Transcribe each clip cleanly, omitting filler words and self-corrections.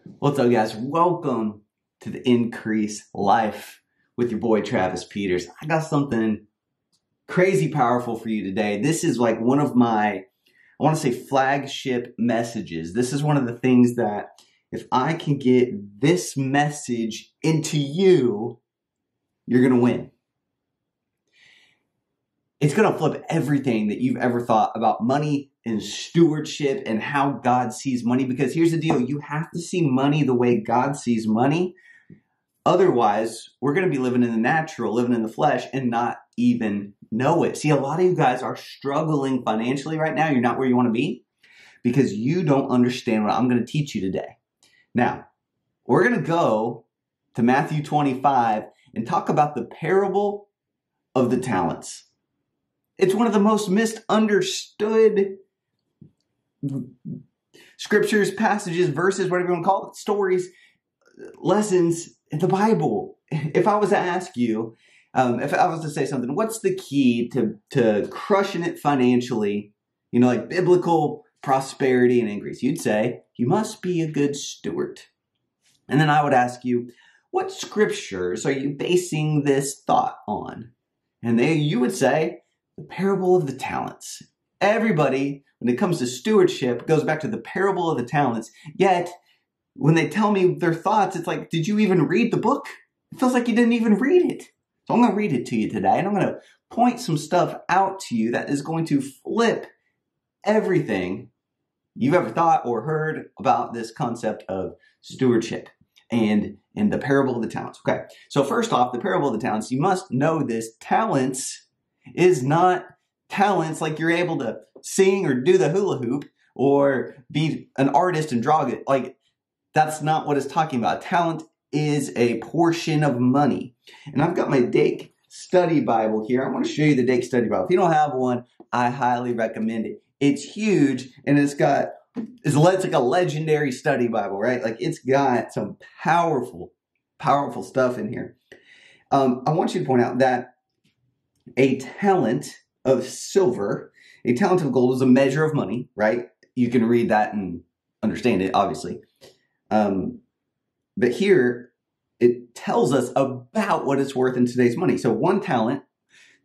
What's up, guys? Welcome to the Increase Life with your boy Travis Peters. I got something crazy powerful for you today. This is like one of my, I want to say, flagship messages. This is one of the things that if I can get this message into you, you're going to win. It's going to flip everything that you've ever thought about money and stewardship and how God sees money. Because here's the deal. You have to see money the way God sees money. Otherwise, we're going to be living in the natural, living in the flesh, and not even know it. See, a lot of you guys are struggling financially right now. You're not where you want to be because you don't understand what I'm going to teach you today. Now, we're going to go to Matthew 25 and talk about the parable of the talents. It's one of the most misunderstood scriptures, passages, verses, whatever you want to call it, stories, lessons in the Bible. If I was to ask you, if I was to say something, what's the key to crushing it financially, like biblical prosperity and increase? You'd say, you must be a good steward. And then I would ask you, what scriptures are you basing this thought on? And you would say, the parable of the talents. Everybody, when it comes to stewardship, goes back to the parable of the talents. Yet, when they tell me their thoughts, it's like, did you even read the book? It feels like you didn't even read it. So I'm going to read it to you today, and I'm going to point some stuff out to you that is going to flip everything you've ever thought or heard about this concept of stewardship and the parable of the talents. Okay, so first off, the parable of the talents, you must know this. Talents is not talents like you're able to sing or do the hula hoop or be an artist and draw it. Like, that's not what it's talking about. Talent is a portion of money. And I've got my Dake Study Bible here. I want to show you the Dake Study Bible. If you don't have one, I highly recommend it. It's huge, and it's like a legendary study Bible, right? Like, it's got some powerful stuff in here. I want you to point out that a talent of silver, a talent of gold is a measure of money, right? You can read that and understand it, obviously. But here, it tells us about what it's worth in today's money. So one talent,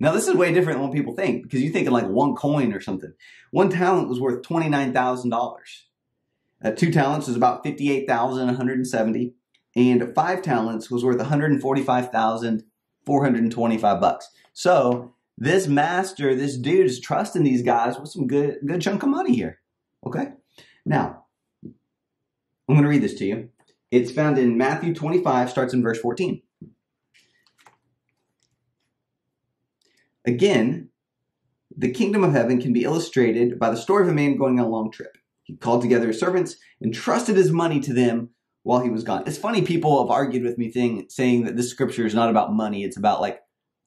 now this is way different than what people think, because you think of like one coin or something. One talent was worth $29,000. 2 talents was about $58,170. And 5 talents was worth $145,425. So this master, this dude is trusting these guys with some good chunk of money here. Okay? Now, I'm going to read this to you. It's found in Matthew 25, starts in verse 14. Again, the kingdom of heaven can be illustrated by the story of a man going on a long trip. He called together his servants and trusted his money to them while he was gone. It's funny, people have argued with me saying that this scripture is not about money. It's about like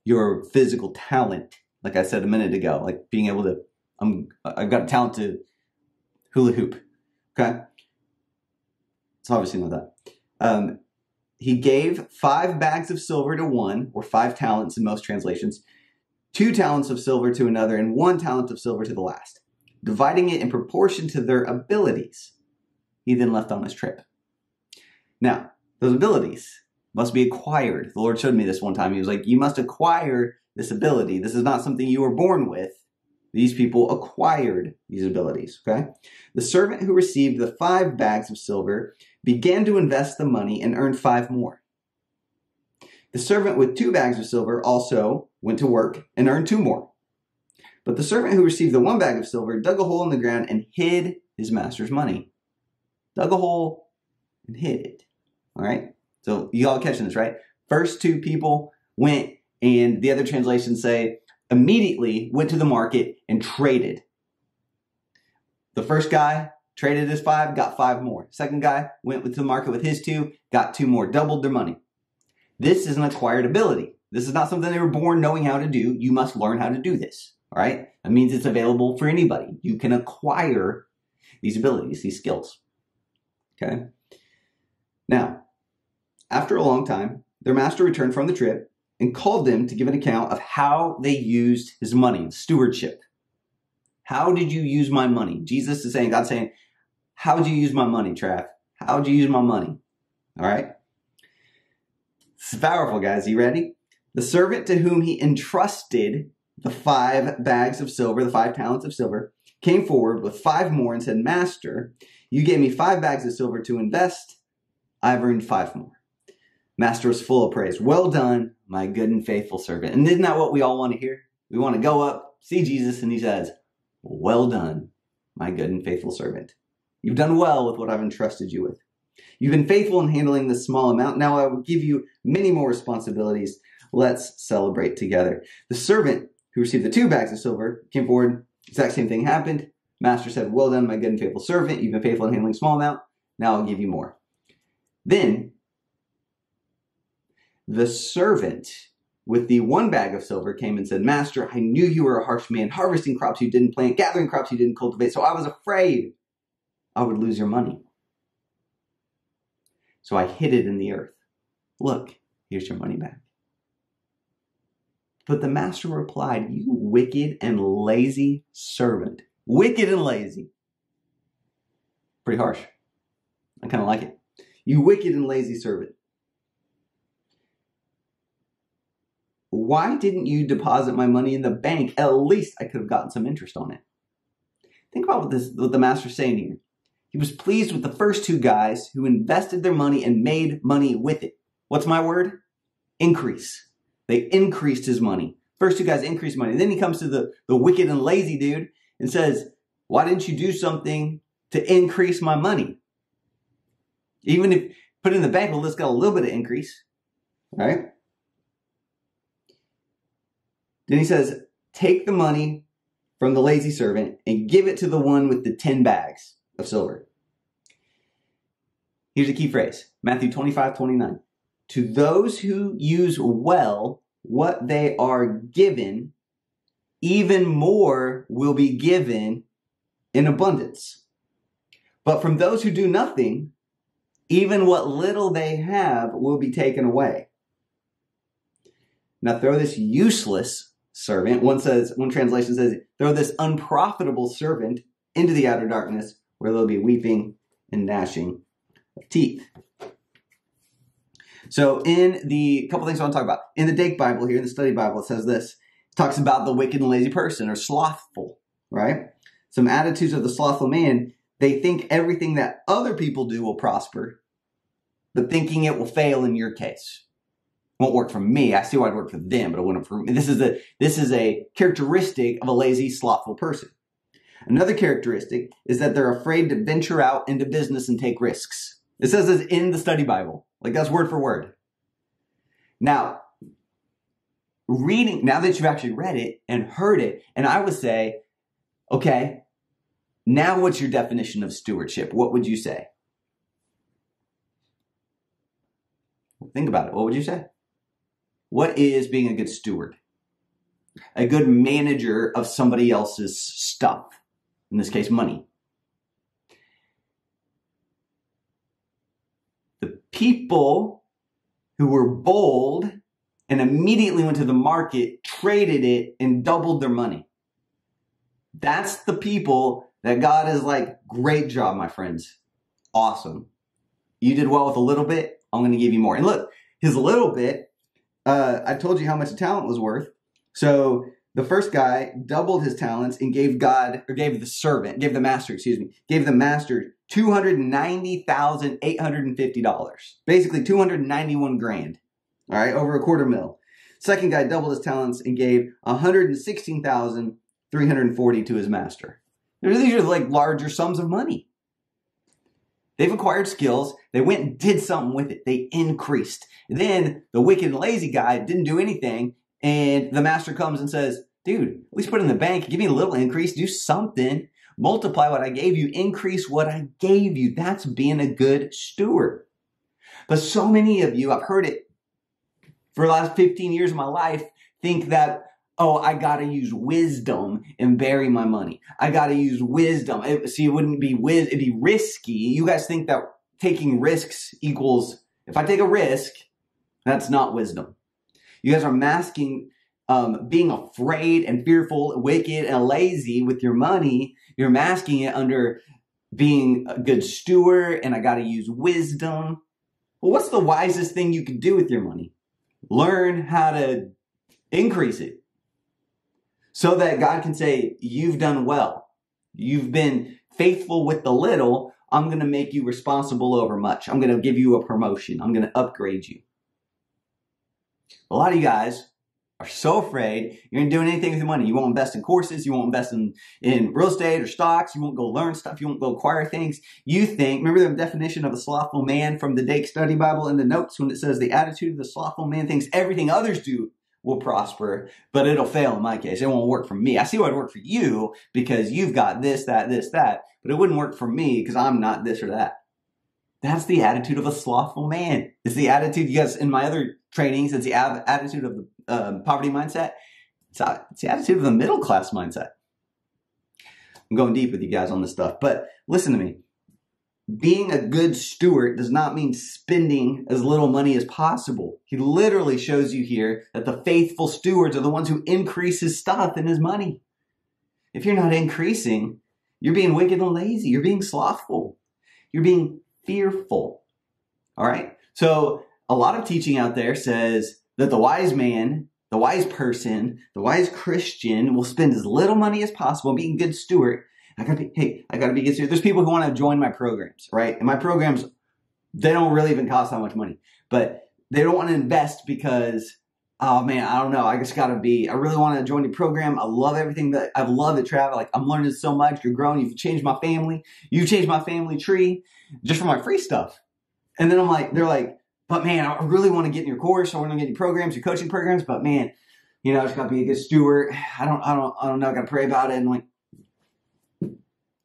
your physical talent, like I said a minute ago, like being able to, I've got a talent to hula hoop, okay? It's obviously not that. He gave 5 bags of silver to one, or 5 talents in most translations, 2 talents of silver to another, and 1 talent of silver to the last, dividing it in proportion to their abilities. He then left on his trip. Now, those abilities must be acquired. The Lord showed me this one time. He was like, you must acquire this ability. This is not something you were born with. These people acquired these abilities, okay? The servant who received the 5 bags of silver began to invest the money and earned 5 more. The servant with 2 bags of silver also went to work and earned 2 more. But the servant who received the 1 bag of silver dug a hole in the ground and hid his master's money. Dug a hole and hid it, all right? So you all catching this, right? First 2 people went, and the other translations say immediately went to the market and traded. The first guy traded his 5, got 5 more. Second guy went to the market with his 2, got 2 more, doubled their money. This is an acquired ability. This is not something they were born knowing how to do. You must learn how to do this, all right? That means it's available for anybody. You can acquire these abilities, these skills, okay? Now, after a long time, their master returned from the trip and called them to give an account of how they used his money, stewardship. How did you use my money? Jesus is saying, God's saying, how did you use my money, Trav? How'd you use my money? All right. This is powerful, guys. You ready? The servant to whom he entrusted the 5 bags of silver, the 5 talents of silver, came forward with 5 more and said, Master, you gave me 5 bags of silver to invest. I've earned 5 more. Master was full of praise. Well done, my good and faithful servant. And isn't that what we all want to hear? We want to go up, see Jesus, and he says, well done, my good and faithful servant. You've done well with what I've entrusted you with. You've been faithful in handling this small amount. Now I will give you many more responsibilities. Let's celebrate together. The servant who received the 2 bags of silver came forward. Exact same thing happened. Master said, well done, my good and faithful servant. You've been faithful in handling small amount. Now I'll give you more. Then the servant with the 1 bag of silver came and said, Master, I knew you were a harsh man, harvesting crops you didn't plant, gathering crops you didn't cultivate, so I was afraid I would lose your money. So I hid it in the earth. Look, here's your money back. But the master replied, you wicked and lazy servant. Wicked and lazy. Pretty harsh. I kind of like it. You wicked and lazy servant. Why didn't you deposit my money in the bank? At least I could have gotten some interest on it. Think about what the master's saying here. He was pleased with the first 2 guys who invested their money and made money with it. What's my word? Increase. They increased his money. First 2 guys increased money. Then he comes to the wicked and lazy dude and says, why didn't you do something to increase my money? Even if put it in the bank, well, it's got a little bit of increase, right? Then he says, take the money from the lazy servant and give it to the one with the 10 bags of silver. Here's a key phrase, Matthew 25:29. To those who use well what they are given, even more will be given in abundance. But from those who do nothing, even what little they have will be taken away. Now throw this useless servant, one translation says, throw this unprofitable servant into the outer darkness where there'll be weeping and gnashing of teeth. So in the couple things I want to talk about, in the Dake Bible here, in the study Bible, it says this. It talks about the wicked and lazy person or slothful, right? Some attitudes of the slothful man, they think everything that other people do will prosper, but thinking it will fail in your case. Won't work for me. I see why it'd work for them, but it wouldn't for me. This is a characteristic of a lazy, slothful person. Another characteristic is that they're afraid to venture out into business and take risks. It says this in the study Bible. Like that's word for word. Now that you've actually read it and heard it, and I would say, okay, now what's your definition of stewardship? What would you say? Think about it. What would you say? What is being a good steward? A good manager of somebody else's stuff. In this case, money. The people who were bold and immediately went to the market, traded it, and doubled their money. That's the people that God is like, great job, my friends. Awesome. You did well with a little bit. I'm going to give you more. And look, his little bit, I told you how much a talent was worth. So the first guy doubled his talents and gave the master $290,850. Basically $291,000. All right, over $250,000. Second guy doubled his talents and gave $116,340 to his master. These are like larger sums of money. They've acquired skills. They went and did something with it. They increased. Then the wicked and lazy guy didn't do anything. And the master comes and says, dude, at least put it in the bank. Give me a little increase. Do something. Multiply what I gave you. Increase what I gave you. That's being a good steward. But so many of you, I've heard it for the last 15 years of my life, think that, oh, I got to use wisdom and bury my money. I got to use wisdom. It'd be risky. You guys think that taking risks equals, if I take a risk, that's not wisdom. You guys are masking being afraid and fearful, wicked and lazy with your money. You're masking it under being a good steward and I got to use wisdom. Well, what's the wisest thing you can do with your money? Learn how to increase it so that God can say, you've done well. You've been faithful with the little. I'm going to make you responsible over much. I'm going to give you a promotion. I'm going to upgrade you. A lot of you guys are so afraid you're going to do anything with your money. You won't invest in courses. You won't invest in real estate or stocks. You won't go learn stuff. You won't go acquire things. You think, remember the definition of a slothful man from the Dake Study Bible in the notes when it says the attitude of the slothful man thinks everything others do will prosper, but it'll fail in my case. It won't work for me. I see why it'd work for you because you've got this, that, but it wouldn't work for me because I'm not this or that. That's the attitude of a slothful man. It's the attitude, yes, in my other trainings, it's the attitude of the poverty mindset. It's the attitude of the middle class mindset. I'm going deep with you guys on this stuff, but listen to me. Being a good steward does not mean spending as little money as possible. He literally shows you here that the faithful stewards are the ones who increase his stuff and his money. If you're not increasing, you're being wicked and lazy. You're being slothful. You're being fearful. All right? So a lot of teaching out there says that the wise man, the wise person, the wise Christian will spend as little money as possible being a good steward. I gotta be good steward. There's people who want to join my programs, right? And my programs, they don't really even cost that much money, but they don't want to invest because, oh man, I don't know. I really want to join the program. I love everything that I've loved at Travel. Like I'm learning so much. You're growing. You've changed my family. You've changed my family tree just for my free stuff. And then they're like, but man, I really want to get in your course. I want to get your programs, your coaching programs, but man, I just got to be a good steward. I don't know. I got to pray about it. And I'm like,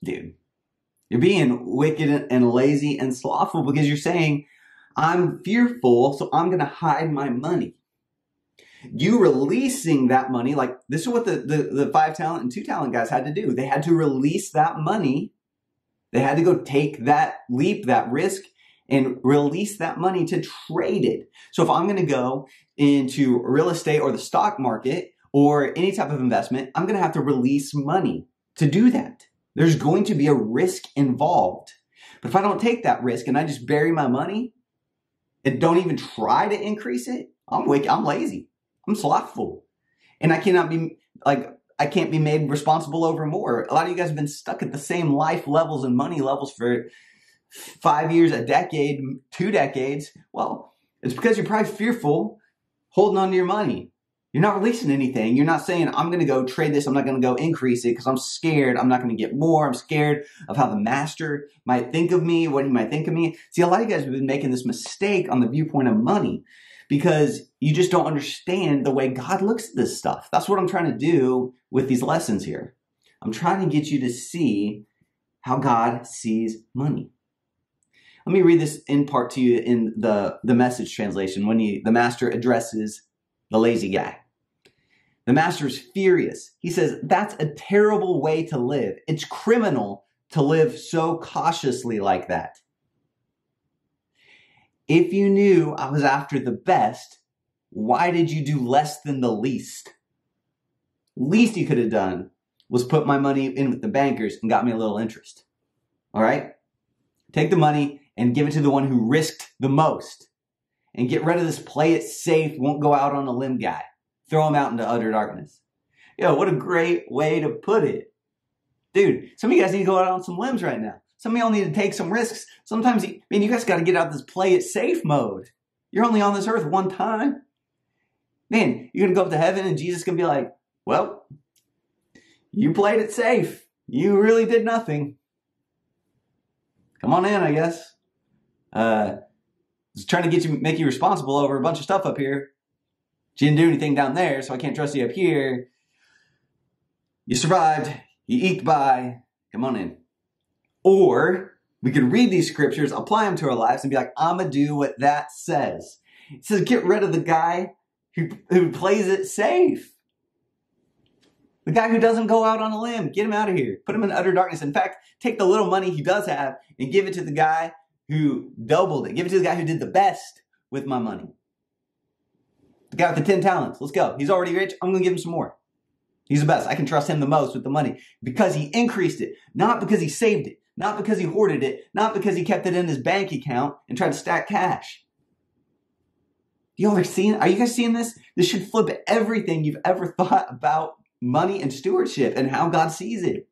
dude, you're being wicked and lazy and slothful because you're saying, I'm fearful, so I'm going to hide my money. You releasing that money, like this is what the 5 talent and 2 talent guys had to do. They had to release that money. They had to go take that leap, that risk, and release that money to trade it. So if I'm going to go into real estate or the stock market or any type of investment, I'm going to have to release money to do that. There's going to be a risk involved. But if I don't take that risk and I just bury my money and don't even try to increase it, I'm wicked, I'm lazy, I'm slothful. And I can't be made responsible over more. A lot of you guys have been stuck at the same life levels and money levels for 5 years, a decade, 2 decades. Well, it's because you're probably fearful holding on to your money. You're not releasing anything. You're not saying, I'm going to go trade this. I'm not going to go increase it because I'm scared. I'm not going to get more. I'm scared of how the master might think of me, what he might think of me. See, a lot of you guys have been making this mistake on the viewpoint of money because you just don't understand the way God looks at this stuff. That's what I'm trying to do with these lessons here. I'm trying to get you to see how God sees money. Let me read this in part to you in the Message translation when the master addresses the lazy guy. The master is furious. He says, that's a terrible way to live. It's criminal to live so cautiously like that. If you knew I was after the best, why did you do less than the least? Least you could have done was put my money in with the bankers and got me a little interest. All right? Take the money and give it to the one who risked the most. And get rid of this play it safe, won't go out on a limb guy. Throw him out into utter darkness. Yo, what a great way to put it. Dude, some of you guys need to go out on some limbs right now. Some of y'all need to take some risks. Sometimes, you guys got to get out this play it safe mode. You're only on this earth one time. Man, you're going to go up to heaven and Jesus is going to be like, well, you played it safe. You really did nothing. Come on in, I guess. Just trying to make you responsible over a bunch of stuff up here. You didn't do anything down there, so I can't trust you up here. You survived. You eked by. Come on in. Or we could read these scriptures, apply them to our lives, and be like, I'm going to do what that says. It says get rid of the guy who plays it safe. The guy who doesn't go out on a limb. Get him out of here. Put him in utter darkness. In fact, take the little money he does have and give it to the guy who doubled it. Give it to the guy who did the best with my money. The guy with the 10 talents. Let's go. He's already rich. I'm going to give him some more. He's the best. I can trust him the most with the money because he increased it, not because he saved it, Not because he hoarded it, not because he kept it in his bank account and tried to stack cash. Are you guys seeing this? This should flip everything you've ever thought about money and stewardship and how God sees it.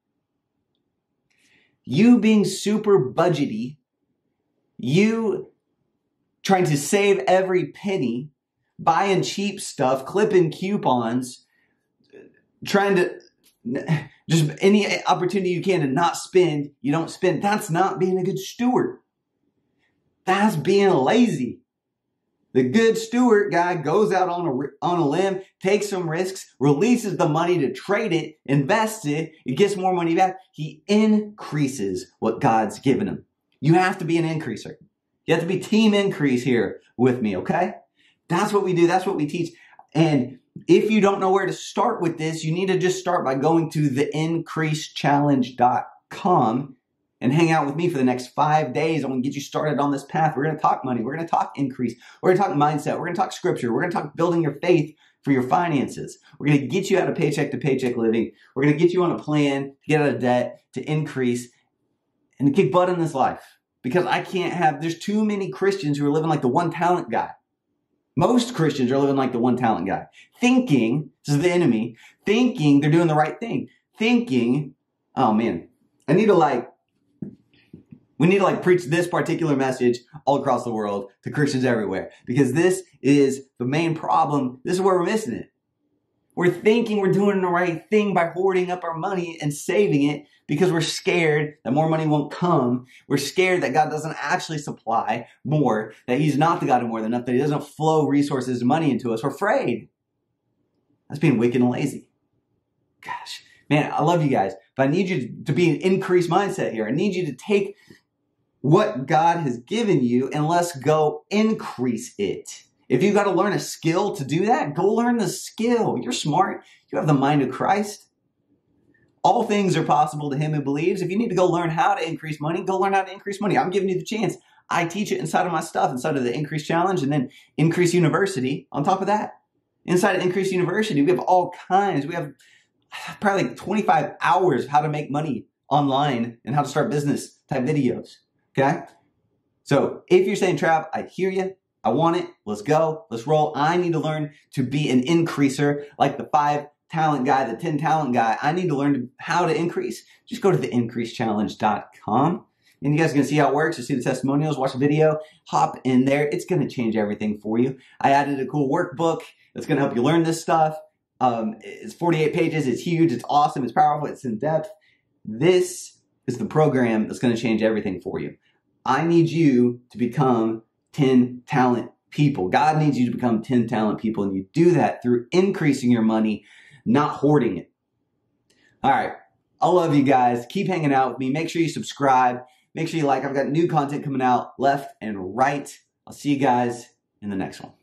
You being super budgety, you trying to save every penny, buying cheap stuff, clipping coupons, trying to just any opportunity you can to not spend, you don't spend. That's not being a good steward. That's being lazy. The good steward guy goes out on a limb, takes some risks, releases the money to trade it, invests it, it gets more money back. He increases what God's given him. You have to be an increaser. You have to be team increase here with me, okay? That's what we do. That's what we teach. And if you don't know where to start with this, you need to just start by going to theincreasechallenge.com and hang out with me for the next 5 days. I'm going to get you started on this path. We're going to talk money. We're going to talk increase. We're going to talk mindset. We're going to talk scripture. We're going to talk building your faith for your finances. We're going to get you out of paycheck to paycheck living. We're going to get you on a plan to get out of debt, to increase, and to kick butt in this life. Because there's too many Christians who are living like the one talent guy. Most Christians are living like the one talent guy. Thinking, this is the enemy, thinking they're doing the right thing. Thinking, oh man, we need to preach this particular message all across the world to Christians everywhere. Because this is the main problem. This is where we're missing it. We're thinking we're doing the right thing by hoarding up our money and saving it because we're scared that more money won't come. We're scared that God doesn't actually supply more, that he's not the God of more than enough, that he doesn't flow resources and money into us. We're afraid. That's being wicked and lazy. Gosh, man, I love you guys, but I need you to be an increased mindset here. I need you to take what God has given you and let's go increase it. If you got to learn a skill to do that, go learn the skill. You're smart. You have the mind of Christ. All things are possible to him who believes. If you need to go learn how to increase money, go learn how to increase money. I'm giving you the chance. I teach it inside of my stuff, inside of the Increase Challenge and then Increase University on top of that. Inside of Increase University, we have all kinds. We have probably 25 hours of how to make money online and how to start business type videos. Okay? So if you're saying, Trav, I hear you. I want it. Let's go. Let's roll. I need to learn to be an increaser like the 5 talent guy, the 10 talent guy. I need to learn how to increase. Just go to theincreasechallenge.com and you guys are going to see how it works. You see the testimonials, watch the video, hop in there. It's going to change everything for you. I added a cool workbook that's going to help you learn this stuff. It's 48 pages. It's huge. It's awesome. It's powerful. It's in depth. This is the program that's going to change everything for you. I need you to become 10 talent people. God needs you to become 10 talent people, and you do that through increasing your money, not hoarding it. All right. I love you guys. Keep hanging out with me. Make sure you subscribe. Make sure you like. I've got new content coming out left and right. I'll see you guys in the next one.